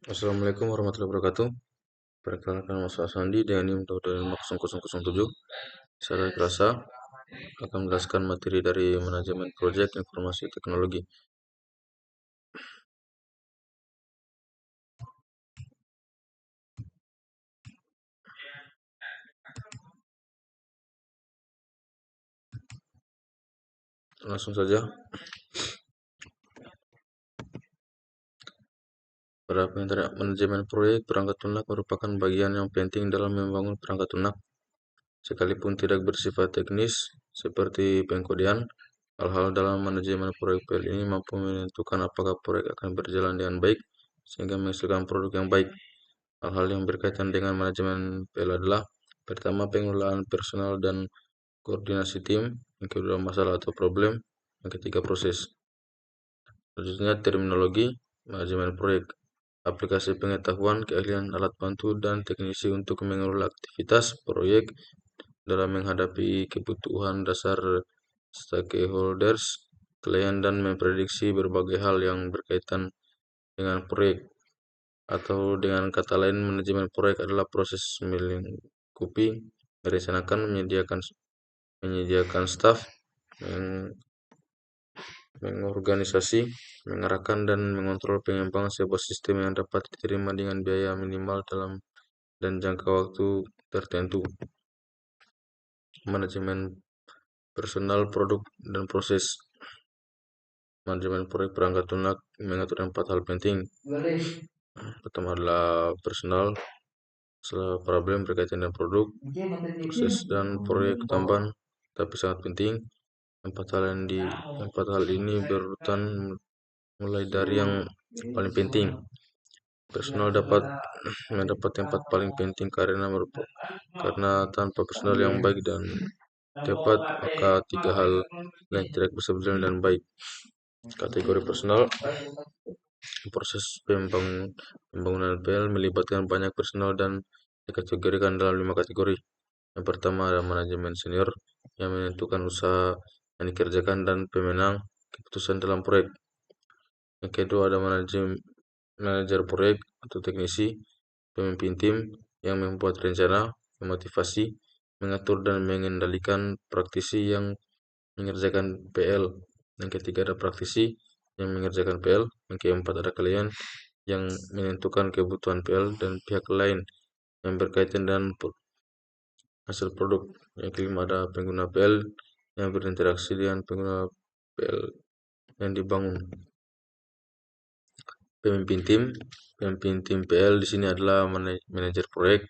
Assalamualaikum warahmatullahi wabarakatuh. Perkenalkan nama saya Sandi dengan NIM 0007. Saya dari Kerasa akan menjelaskan materi dari manajemen proyek informasi teknologi. Langsung saja. Pada pengertian manajemen proyek, perangkat lunak merupakan bagian yang penting dalam membangun perangkat lunak. Sekalipun tidak bersifat teknis seperti pengkodean, hal-hal dalam manajemen proyek PL ini mampu menentukan apakah proyek akan berjalan dengan baik sehingga menghasilkan produk yang baik. Hal-hal yang berkaitan dengan manajemen PL adalah pertama, pengelolaan personal dan koordinasi tim, yang kedua masalah atau problem, yang ketiga proses. Selanjutnya terminologi manajemen proyek, aplikasi pengetahuan, keahlian alat bantu dan teknisi untuk mengelola aktivitas proyek dalam menghadapi kebutuhan dasar stakeholders, klien dan memprediksi berbagai hal yang berkaitan dengan proyek. Atau dengan kata lain, manajemen proyek adalah proses melingkupi, merencanakan, menyediakan staf, mengorganisasi, mengarahkan dan mengontrol pengembangan sebuah sistem yang dapat diterima dengan biaya minimal dalam dan jangka waktu tertentu. Manajemen personal, produk, dan proses. Manajemen proyek perangkat lunak mengatur 4 hal penting. Pertama adalah personal, problem berkaitan dengan produk, proses dan proyek tambahan, tapi sangat penting. Empat hal ini berurutan mulai dari yang paling penting. Personal dapat mendapat tempat paling penting karena tanpa personal yang baik dan tepat, maka 3 hal lain tidak bisa berjalan dengan baik. Kategori personal, proses pembangunan PL melibatkan banyak personal dan dikategorikan dalam 5 kategori. Yang pertama adalah manajemen senior yang menentukan usaha yang dikerjakan dan pemenang keputusan dalam proyek. Yang kedua ada manajer proyek atau teknisi, pemimpin tim yang membuat rencana, memotivasi, mengatur dan mengendalikan praktisi yang mengerjakan PL. Yang ketiga ada praktisi yang mengerjakan PL. Yang keempat ada klien yang menentukan kebutuhan PL dan pihak lain yang berkaitan dengan hasil produk. Yang kelima ada pengguna PL yang berinteraksi dengan pengguna PL yang dibangun. Pemimpin tim PL di sini adalah manajer proyek.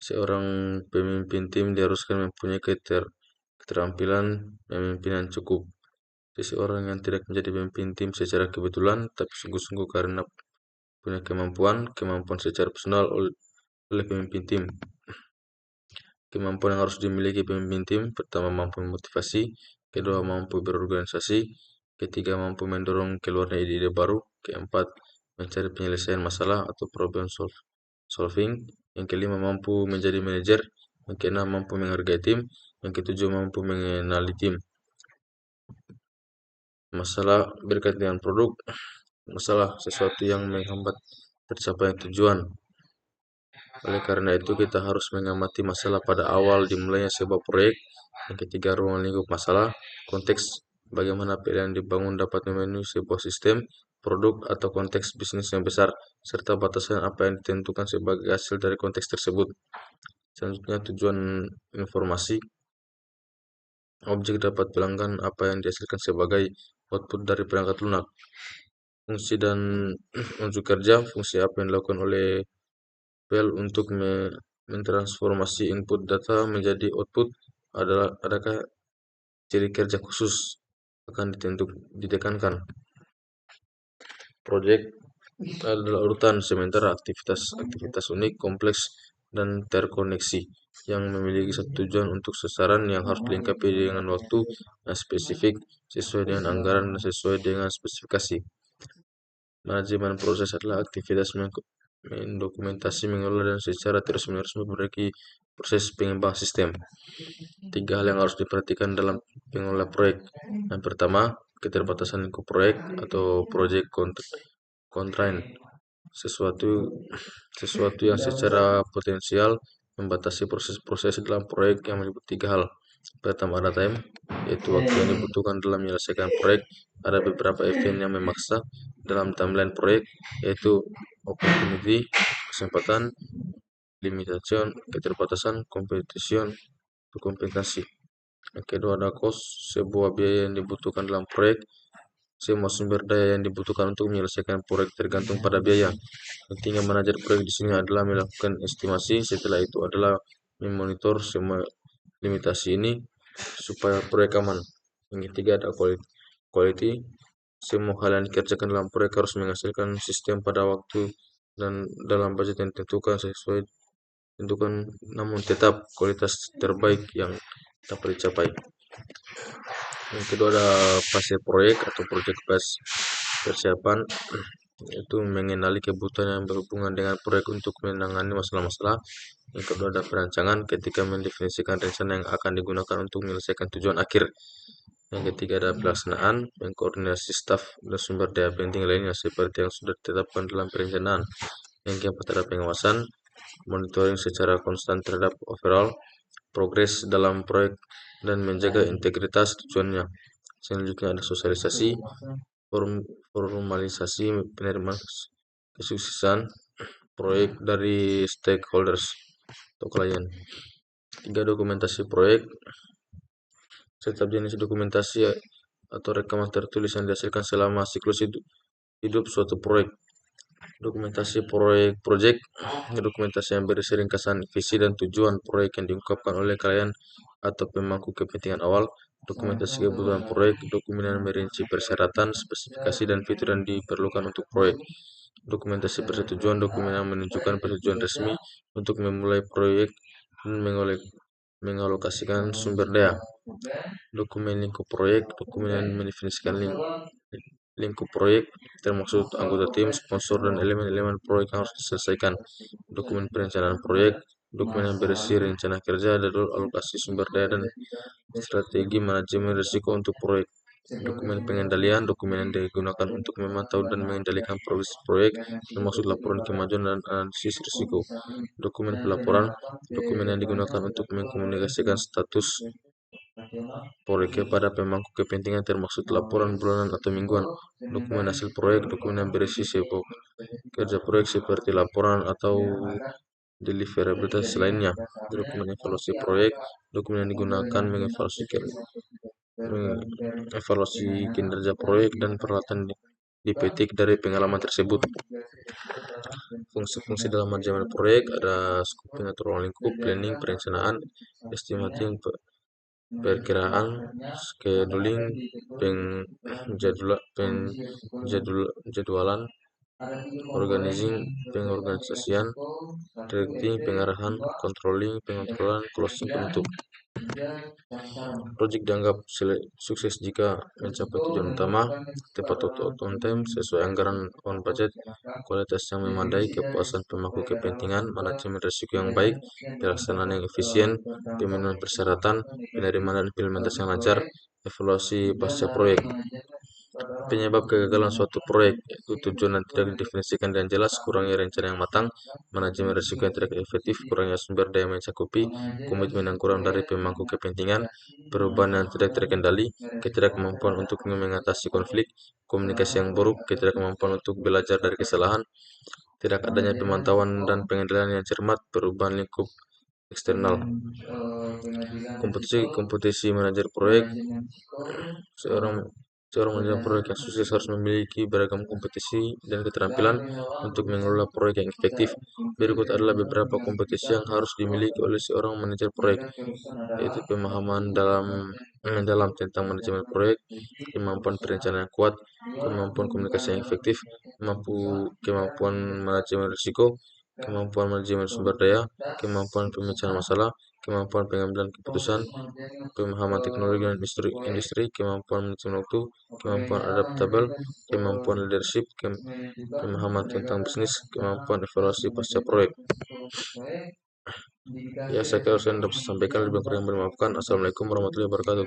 Seorang pemimpin tim diharuskan mempunyai keterampilan memimpin yang cukup. Seseorang yang tidak menjadi pemimpin tim secara kebetulan, tapi sungguh-sungguh karena punya kemampuan secara personal oleh pemimpin tim. Kemampuan yang harus dimiliki pemimpin tim, pertama mampu memotivasi, kedua mampu berorganisasi, ketiga mampu mendorong keluarnya ide-ide baru, keempat mencari penyelesaian masalah atau problem solving, yang kelima mampu menjadi manajer, yang keenam mampu menghargai tim, yang ketujuh mampu mengenali tim. Masalah berkaitan dengan produk, masalah sesuatu yang menghambat tercapainya tujuan. Oleh karena itu kita harus mengamati masalah pada awal dimulainya sebuah proyek. Yang ketiga, ruang lingkup masalah, konteks bagaimana pilihan dibangun dapat memenuhi sebuah sistem, produk atau konteks bisnis yang besar, serta batasan apa yang ditentukan sebagai hasil dari konteks tersebut. Selanjutnya, tujuan informasi. Objek dapat pelanggan apa yang dihasilkan sebagai output dari perangkat lunak. Fungsi dan unsur kerja, fungsi apa yang dilakukan oleh PL untuk mentransformasi input data menjadi output, adakah ciri kerja khusus akan ditekankan. Project adalah urutan sementara aktivitas unik, kompleks, dan terkoneksi yang memiliki satu tujuan untuk sasaran yang harus dilengkapi dengan waktu yang spesifik sesuai dengan anggaran dan sesuai dengan spesifikasi. Manajemen proses adalah aktivitas mendokumentasi, mengelola dan secara terus-menerus memperbaiki proses pengembangan sistem. 3 hal yang harus diperhatikan dalam pengelola proyek. Yang pertama, keterbatasan lingkup proyek atau project constraint. sesuatu sesuatu yang secara potensial membatasi proses-proses dalam proyek yang meliputi 3 hal. Pertama ada time, yaitu waktu yang dibutuhkan dalam menyelesaikan proyek. Ada beberapa event yang memaksa dalam timeline proyek, yaitu opportunity, kesempatan, limitation, keterbatasan, competition, kompensasi. Yang kedua ada cost, sebuah biaya yang dibutuhkan dalam proyek. Semua sumber daya yang dibutuhkan untuk menyelesaikan proyek tergantung pada biaya. Pentingnya manajer proyek di sini adalah melakukan estimasi, setelah itu adalah memonitor semua limitasi ini supaya proyek aman. Yang ketiga ada quality. Semua hal yang dikerjakan dalam proyek harus menghasilkan sistem pada waktu dan dalam budget yang tentukan, namun tetap kualitas terbaik yang dapat dicapai. Yang kedua ada fase proyek atau project phase. Persiapan itu mengenali kebutuhan yang berhubungan dengan proyek untuk menangani masalah-masalah. Yang kedua ada perancangan, ketika mendefinisikan rencana yang akan digunakan untuk menyelesaikan tujuan akhir. Yang ketiga ada pelaksanaan, mengkoordinasi staf dan sumber daya penting lainnya seperti yang sudah ditetapkan dalam perencanaan. Yang keempat ada pengawasan, monitoring secara konstan terhadap overall progres dalam proyek dan menjaga integritas tujuannya. Selanjutnya ada sosialisasi, formalisasi penerimaan kesuksesan proyek dari stakeholders atau klien. Tiga, dokumentasi proyek. Setiap jenis dokumentasi atau rekaman tertulis yang dihasilkan selama siklus hidup suatu proyek. Dokumentasi project, dokumentasi yang berisi ringkasan visi dan tujuan proyek yang diungkapkan oleh klien atau pemangku kepentingan awal. Dokumentasi kebutuhan proyek, dokumen yang merinci persyaratan, spesifikasi, dan fitur yang diperlukan untuk proyek. Dokumentasi persetujuan, dokumen yang menunjukkan persetujuan resmi untuk memulai proyek dan mengalokasikan sumber daya. Dokumen lingkup proyek, dokumen yang mendefinisikan lingkup proyek, termasuk anggota tim, sponsor, dan elemen-elemen proyek yang harus diselesaikan. Dokumen perencanaan proyek, dokumen yang berisi rencana kerja, jadwal alokasi sumber daya, dan strategi manajemen risiko untuk proyek. Dokumen pengendalian, dokumen yang digunakan untuk memantau dan mengendalikan progres proyek, termasuk laporan kemajuan dan analisis risiko. Dokumen pelaporan, dokumen yang digunakan untuk mengkomunikasikan status proyek kepada pemangku kepentingan, termasuk laporan bulanan atau mingguan. Dokumen hasil proyek, dokumen yang berisi sebuah kerja proyek seperti laporan atau deliverabilitas lainnya. Dokumen evaluasi proyek, dokumen yang digunakan mengevaluasi kinerja proyek dan peralatan dipetik dari pengalaman tersebut. Fungsi-fungsi dalam manajemen proyek ada scoping atau ruang lingkup, planning, perencanaan, estimating, perkiraan, scheduling, penjadwalan, organizing, pengorganisasian, directing, pengarahan, controlling, pengontrolan, closing, penutup. Project dianggap sukses jika mencapai tujuan utama, tepat waktu on time, sesuai anggaran on budget, kualitas yang memadai, kepuasan pemangku kepentingan, manajemen risiko yang baik, pelaksanaan yang efisien, pemenuhan persyaratan, penerimaan dan implementasi yang lancar, evaluasi pasca proyek. Penyebab kegagalan suatu proyek yaitu tujuan yang tidak didefinisikan dan jelas, kurangnya rencana yang matang, manajemen risiko yang tidak efektif, kurangnya sumber daya mencakupi, komitmen yang kurang dari pemangku kepentingan, perubahan yang tidak terkendali, ketidakmampuan untuk mengatasi konflik, komunikasi yang buruk, ketidakmampuan untuk belajar dari kesalahan, tidak adanya pemantauan dan pengendalian yang cermat, perubahan lingkup eksternal. Kompetisi manajer proyek. Seorang manajer proyek yang sukses harus memiliki beragam kompetisi dan keterampilan untuk mengelola proyek yang efektif. Berikut adalah beberapa kompetisi yang harus dimiliki oleh seorang manajer proyek, yaitu pemahaman dalam tentang manajemen proyek, kemampuan perencanaan yang kuat, kemampuan komunikasi yang efektif, kemampuan manajemen risiko, kemampuan manajemen sumber daya, kemampuan pemecahan masalah, kemampuan pengambilan keputusan, pemahaman teknologi dan industri, kemampuan manajemen waktu, kemampuan adaptabel, kemampuan leadership, pemahaman tentang bisnis, kemampuan evaluasi pasca proyek. Ya, saya kira saya dapat sampaikan, lebih kurang bermaafkan. Assalamualaikum warahmatullahi wabarakatuh.